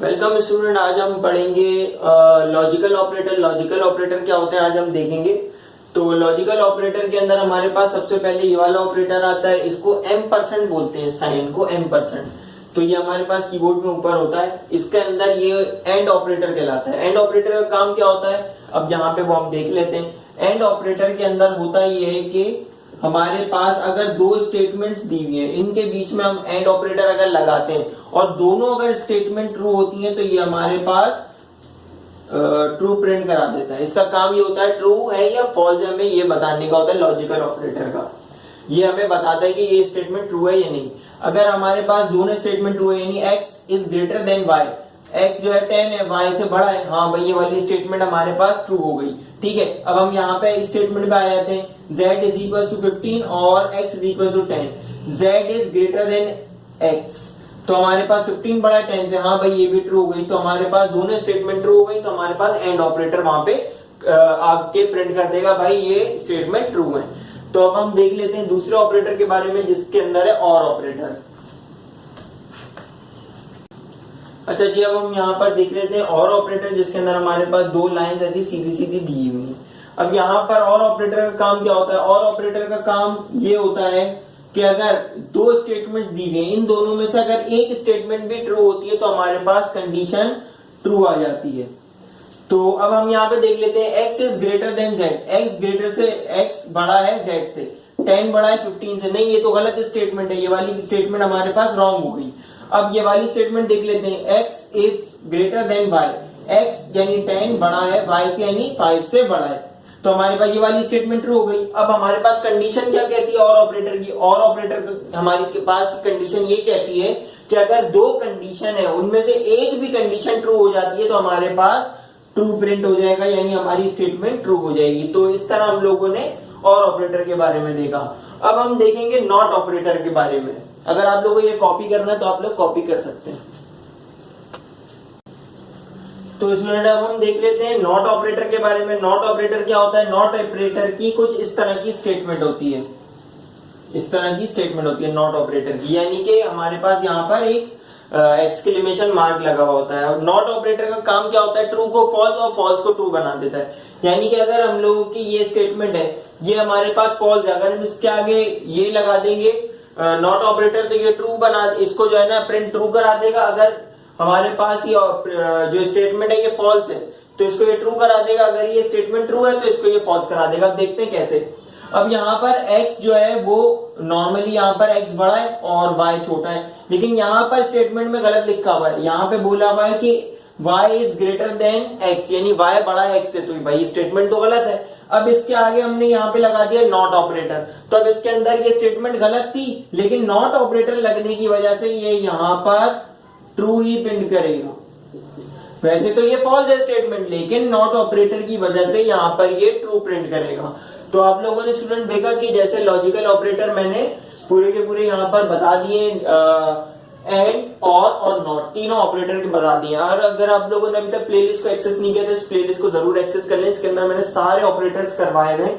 Welcome student. आज हम पढ़ेंगे लॉजिकल ऑपरेटर। लॉजिकल ऑपरेटर क्या होते हैं आज हम देखेंगे। तो लॉजिकल ऑपरेटर के अंदर हमारे पास सबसे पहले ये वाला ऑपरेटर आता है, इसको M% बोलते हैं, साइन को M%। तो ये हमारे पास कीबोर्ड में ऊपर होता है। इसके अंदर ये एंड ऑपरेटर कहलाता है। एंड ऑपरेटर का काम क्या होता है, अब यहाँ पे वो हम देख लेते हैं। एंड ऑपरेटर के अंदर होता ये है कि हमारे पास अगर दो स्टेटमेंट्स दी हुई है, इनके बीच में हम एंड ऑपरेटर अगर लगाते हैं और दोनों अगर स्टेटमेंट ट्रू होती है तो ये हमारे पास ट्रू प्रिंट करा देता है। इसका काम ये होता है ट्रू है या फॉल्स है हमें ये बताने का होता है लॉजिकल ऑपरेटर का। ये हमें बताता है कि ये स्टेटमेंट ट्रू है या नहीं। अगर हमारे पास दोनों स्टेटमेंट ट्रू है यानी x is greater then y, x जो है 10 है, y से बड़ा है, हाँ भाई ये वाली स्टेटमेंट हमारे पास ट्रू हो गई। ठीक है, अब हम यहाँ पे स्टेटमेंट पे आ जाते हैं। z इज इक्वल टू 15 और x is equal to 10, z is greater than x, तो हमारे पास 15 बड़ा है 10 से, हाँ भाई ये भी ट्रू हो गई। तो हमारे पास दोनों स्टेटमेंट ट्रू हो गई, तो हमारे पास एंड ऑपरेटर वहां पे आपके प्रिंट कर देगा भाई ये स्टेटमेंट ट्रू है। तो अब हम देख लेते हैं दूसरे ऑपरेटर के बारे में जिसके अंदर है और ऑपरेटर। अच्छा जी, अब हम यहाँ पर देख लेते हैं और ऑपरेटर जिसके अंदर हमारे पास दो लाइंस ऐसी सीधी सीधी दी हुई है। अब यहाँ पर और ऑपरेटर का काम क्या होता है, और ऑपरेटर का काम ये होता है कि अगर दो स्टेटमेंट्स दी हुई, इन दोनों में से अगर एक स्टेटमेंट भी ट्रू होती है तो हमारे पास कंडीशन ट्रू आ जाती है। तो अब हम यहाँ पे देख लेते हैं x is greater then z, x greater से x बड़ा है z से, 10 बड़ा है 15 से। नहीं, ये तो गलत स्टेटमेंट है, ये वाली स्टेटमेंट हमारे पास रॉन्ग हो गई। अब ये वाली स्टेटमेंट देख लेते हैं, x is greater then y, x यानी 10 बड़ा है y से यानी 5 से बड़ा है, तो हमारे पास ये वाली स्टेटमेंट ट्रू हो गई। अब हमारे पास कंडीशन क्या कहती है और ऑपरेटर की, और ऑपरेटर हमारे पास कंडीशन ये कहती है कि अगर दो कंडीशन है उनमें से एक भी कंडीशन ट्रू हो जाती है तो हमारे पास ट्रू प्रिंट हो जाएगा, यानी हमारी स्टेटमेंट ट्रू हो जाएगी। तो इस तरह हम लोगों ने और ऑपरेटर के बारे में देखा। अब हम देखेंगे नॉट ऑपरेटर के बारे में। अगर आप लोगों को ये कॉपी करना है तो आप लोग कॉपी कर सकते हैं। तो स्टूडेंट अब हम देख लेते हैं नॉट ऑपरेटर के बारे में। नॉट ऑपरेटर क्या होता है, नॉट ऑपरेटर की कुछ इस तरह की स्टेटमेंट होती है, इस तरह की स्टेटमेंट होती है नॉट ऑपरेटर की, यानी कि हमारे पास यहाँ पर एक एक्सक्लेमेशन मार्क लगा हुआ होता है। नॉट ऑपरेटर का काम क्या होता है, ट्रू को फॉल्स और फॉल्स को ट्रू बना देता है। यानी कि अगर हम लोगों की ये स्टेटमेंट है, ये हमारे पास फॉल्स है, अगर हम इसके आगे ये लगा देंगे नॉट ऑपरेटर तो ये ट्रू बना, इसको जो है ना प्रिंट ट्रू करा देगा। अगर हमारे पास ये जो स्टेटमेंट है ये फॉल्स है तो इसको ये ट्रू करा देगा, अगर ये स्टेटमेंट ट्रू है तो इसको ये फॉल्स करा देगा। अब देखते हैं कैसे। अब यहाँ पर x जो है वो नॉर्मली यहाँ पर x बड़ा है और y छोटा है, लेकिन यहाँ पर स्टेटमेंट में गलत लिखा हुआ है। यहाँ पे बोला हुआ है कि y is greater than x, यानी y बड़ा है x से, तो भाई स्टेटमेंट तो गलत है। अब इसके आगे हमने यहाँ पे लगा दिया नॉट ऑपरेटर, तो अब इसके अंदर ये स्टेटमेंट गलत थी, लेकिन नॉट ऑपरेटर लगने की वजह से ये यहाँ पर ट्रू ही प्रिंट करेगा। वैसे तो ये फॉल्स है स्टेटमेंट, लेकिन नॉट ऑपरेटर की वजह से यहाँ पर ये ट्रू प्रिंट करेगा। तो आप लोगों ने स्टूडेंट देखा कि जैसे लॉजिकल ऑपरेटर मैंने पूरे के पूरे यहाँ पर बता दिए, एंड और नॉट तीनों ऑपरेटर के बता दिए। और अगर आप लोगों ने अभी तक प्लेलिस्ट को एक्सेस नहीं किया तो इस प्लेलिस्ट को जरूर एक्सेस कर लें। इसके अंदर मैंने सारे ऑपरेटर्स करवाए हैं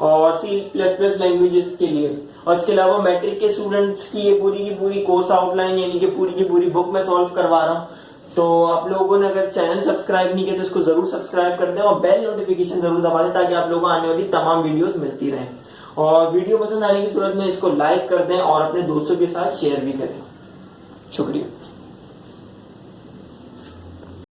और C++ लैंग्वेजेस के लिए, और इसके अलावा मैट्रिक के स्टूडेंट्स की ये पूरी की पूरी कोर्स आउटलाइन यानी कि पूरी की पूरी बुक में सॉल्व करवा रहा हूँ। तो आप लोगों ने अगर चैनल सब्सक्राइब नहीं किया तो इसको जरूर सब्सक्राइब कर दें और बेल नोटिफिकेशन जरूर दबा दें ताकि आप लोगों को आने वाली तमाम वीडियोस मिलती रहें। और वीडियो पसंद आने की सूरत में इसको लाइक कर दें और अपने दोस्तों के साथ शेयर भी करें। शुक्रिया।